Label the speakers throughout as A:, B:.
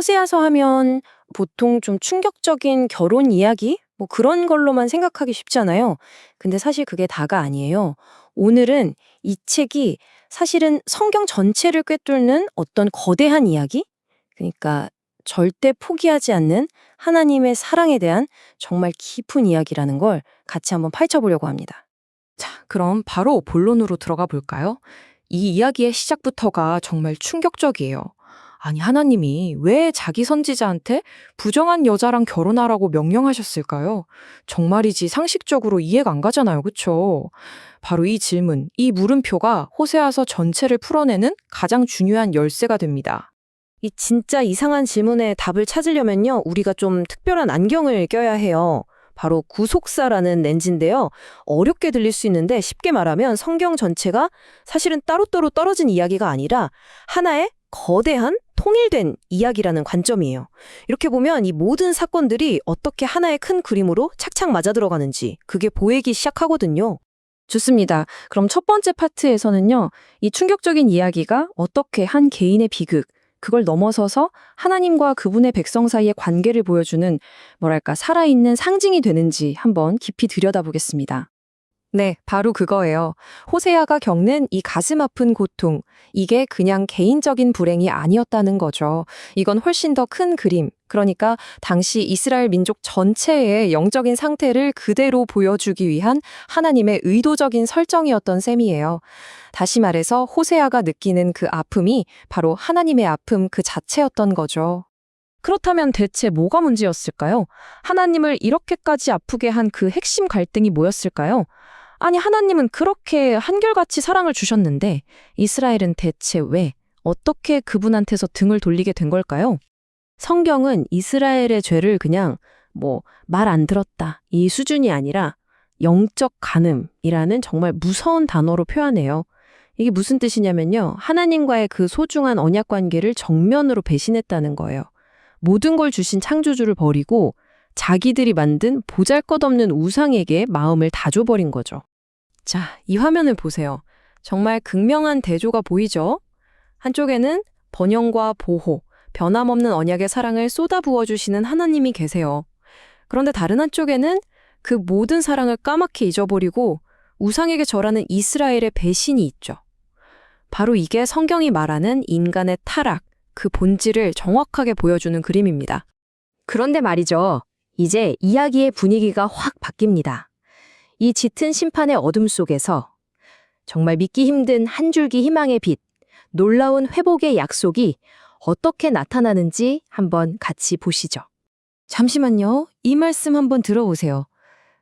A: 호세아서 하면 보통 좀 충격적인 결혼 이야기? 뭐 그런 걸로만 생각하기 쉽잖아요. 근데 사실 그게 다가 아니에요. 오늘은 이 책이 사실은 성경 전체를 꿰뚫는 어떤 거대한 이야기? 그러니까 절대 포기하지 않는 하나님의 사랑에 대한 정말 깊은 이야기라는 걸 같이 한번 파헤쳐보려고 합니다.
B: 자, 그럼 바로 본론으로 들어가 볼까요? 이 이야기의 시작부터가 정말 충격적이에요. 아니, 하나님이 왜 자기 선지자한테 부정한 여자랑 결혼하라고 명령하셨을까요? 정말이지 상식적으로 이해가 안 가잖아요, 그쵸? 바로 이 질문, 이 물음표가 호세아서 전체를 풀어내는 가장 중요한 열쇠가 됩니다.
A: 이 진짜 이상한 질문에 답을 찾으려면요, 우리가 좀 특별한 안경을 껴야 해요. 바로 구속사라는 렌즈인데요. 어렵게 들릴 수 있는데 쉽게 말하면 성경 전체가 사실은 따로따로 떨어진 이야기가 아니라 하나의 거대한 통일된 이야기라는 관점이에요. 이렇게 보면 이 모든 사건들이 어떻게 하나의 큰 그림으로 착착 맞아들어가는지 그게 보이기 시작하거든요. 좋습니다. 그럼 첫 번째 파트에서는요, 이 충격적인 이야기가 어떻게 한 개인의 비극, 그걸 넘어서서 하나님과 그분의 백성 사이의 관계를 보여주는 뭐랄까 살아있는 상징이 되는지 한번 깊이 들여다보겠습니다. 네, 바로 그거예요. 호세아가 겪는 이 가슴 아픈 고통, 이게 그냥 개인적인 불행이 아니었다는 거죠. 이건 훨씬 더 큰 그림, 그러니까 당시 이스라엘 민족 전체의 영적인 상태를 그대로 보여주기 위한 하나님의 의도적인 설정이었던 셈이에요. 다시 말해서 호세아가 느끼는 그 아픔이 바로 하나님의 아픔 그 자체였던 거죠. 그렇다면 대체 뭐가 문제였을까요? 하나님을 이렇게까지 아프게 한 그 핵심 갈등이 뭐였을까요? 아니, 하나님은 그렇게 한결같이 사랑을 주셨는데 이스라엘은 대체 왜, 어떻게 그분한테서 등을 돌리게 된 걸까요? 성경은 이스라엘의 죄를 그냥 말 안 들었다 이 수준이 아니라 영적 간음이라는 정말 무서운 단어로 표현해요. 이게 무슨 뜻이냐면요, 하나님과의 그 소중한 언약 관계를 정면으로 배신했다는 거예요. 모든 걸 주신 창조주를 버리고 자기들이 만든 보잘것없는 우상에게 마음을 다 줘버린 거죠. 자, 이 화면을 보세요. 정말 극명한 대조가 보이죠? 한쪽에는 번영과 보호, 변함없는 언약의 사랑을 쏟아부어주시는 하나님이 계세요. 그런데 다른 한쪽에는 그 모든 사랑을 까맣게 잊어버리고 우상에게 절하는 이스라엘의 배신이 있죠. 바로 이게 성경이 말하는 인간의 타락, 그 본질을 정확하게 보여주는 그림입니다. 그런데 말이죠. 이제 이야기의 분위기가 확 바뀝니다. 이 짙은 심판의 어둠 속에서 정말 믿기 힘든 한 줄기 희망의 빛, 놀라운 회복의 약속이 어떻게 나타나는지 한번 같이 보시죠. 잠시만요. 이 말씀 한번 들어보세요.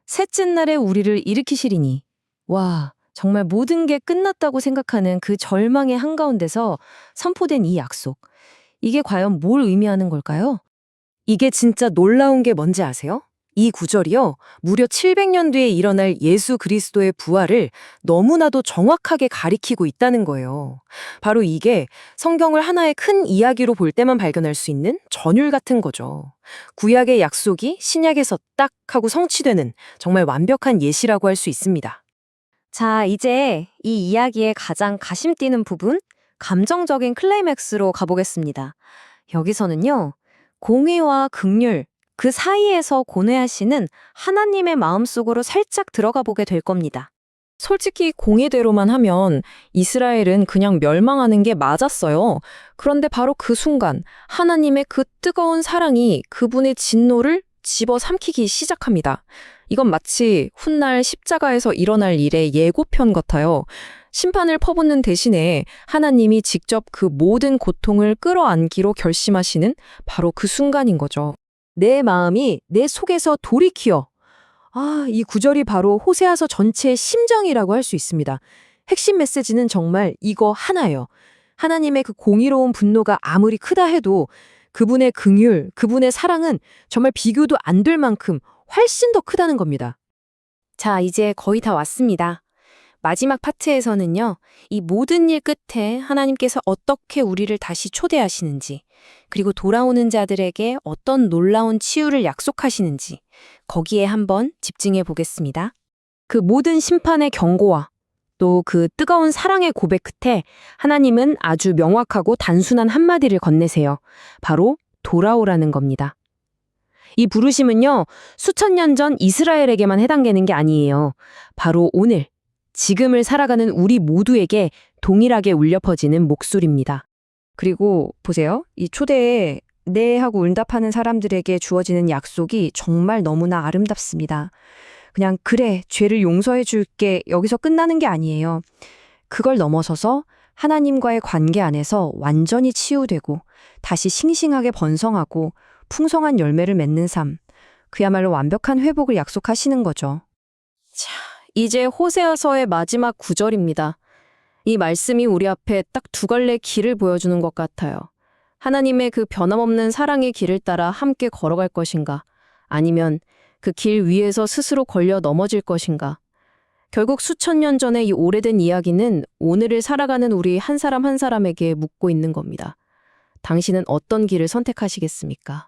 A: 셋째 날에 우리를 일으키시리니. 와, 정말 모든 게 끝났다고 생각하는 그 절망의 한가운데서 선포된 이 약속. 이게 과연 뭘 의미하는 걸까요? 이게 진짜 놀라운 게 뭔지 아세요? 이 구절이요, 무려 700년 뒤에 일어날 예수 그리스도의 부활을 너무나도 정확하게 가리키고 있다는 거예요. 바로 이게 성경을 하나의 큰 이야기로 볼 때만 발견할 수 있는 전율 같은 거죠. 구약의 약속이 신약에서 딱 하고 성취되는 정말 완벽한 예시라고 할 수 있습니다. 자, 이제 이 이야기의 가장 가심 뛰는 부분, 감정적인 클라이맥스로 가보겠습니다. 여기서는요, 공의와 긍휼, 그 사이에서 고뇌하시는 하나님의 마음속으로 살짝 들어가 보게 될 겁니다. 솔직히 공의대로만 하면 이스라엘은 그냥 멸망하는 게 맞았어요. 그런데 바로 그 순간 하나님의 그 뜨거운 사랑이 그분의 진노를 집어삼키기 시작합니다. 이건 마치 훗날 십자가에서 일어날 일의 예고편 같아요. 심판을 퍼붓는 대신에 하나님이 직접 그 모든 고통을 끌어안기로 결심하시는 바로 그 순간인 거죠. 내 마음이 내 속에서 돌이키어. 이 구절이 바로 호세아서 전체의 심정이라고 할 수 있습니다. 핵심 메시지는 정말 이거 하나예요. 하나님의 그 공의로운 분노가 아무리 크다 해도 그분의 긍휼, 그분의 사랑은 정말 비교도 안 될 만큼 훨씬 더 크다는 겁니다. 자, 이제 거의 다 왔습니다. 마지막 파트에서는요, 이 모든 일 끝에 하나님께서 어떻게 우리를 다시 초대하시는지, 그리고 돌아오는 자들에게 어떤 놀라운 치유를 약속하시는지, 거기에 한번 집중해 보겠습니다. 그 모든 심판의 경고와 또 그 뜨거운 사랑의 고백 끝에 하나님은 아주 명확하고 단순한 한마디를 건네세요. 바로 돌아오라는 겁니다. 이 부르심은요, 수천 년 전 이스라엘에게만 해당되는 게 아니에요. 바로 오늘, 지금을 살아가는 우리 모두에게 동일하게 울려 퍼지는 목소리입니다. 그리고 보세요. 이 초대에 네 하고 응답하는 사람들에게 주어지는 약속이 정말 너무나 아름답습니다. 그냥 그래, 죄를 용서해 줄게 여기서 끝나는 게 아니에요. 그걸 넘어서서 하나님과의 관계 안에서 완전히 치유되고 다시 싱싱하게 번성하고 풍성한 열매를 맺는 삶, 그야말로 완벽한 회복을 약속하시는 거죠. 자, 이제 호세아서의 마지막 구절입니다. 이 말씀이 우리 앞에 딱 두 갈래 길을 보여주는 것 같아요. 하나님의 그 변함없는 사랑의 길을 따라 함께 걸어갈 것인가? 아니면 그 길 위에서 스스로 걸려 넘어질 것인가? 결국 수천 년 전의 이 오래된 이야기는 오늘을 살아가는 우리 한 사람 한 사람에게 묻고 있는 겁니다. 당신은 어떤 길을 선택하시겠습니까?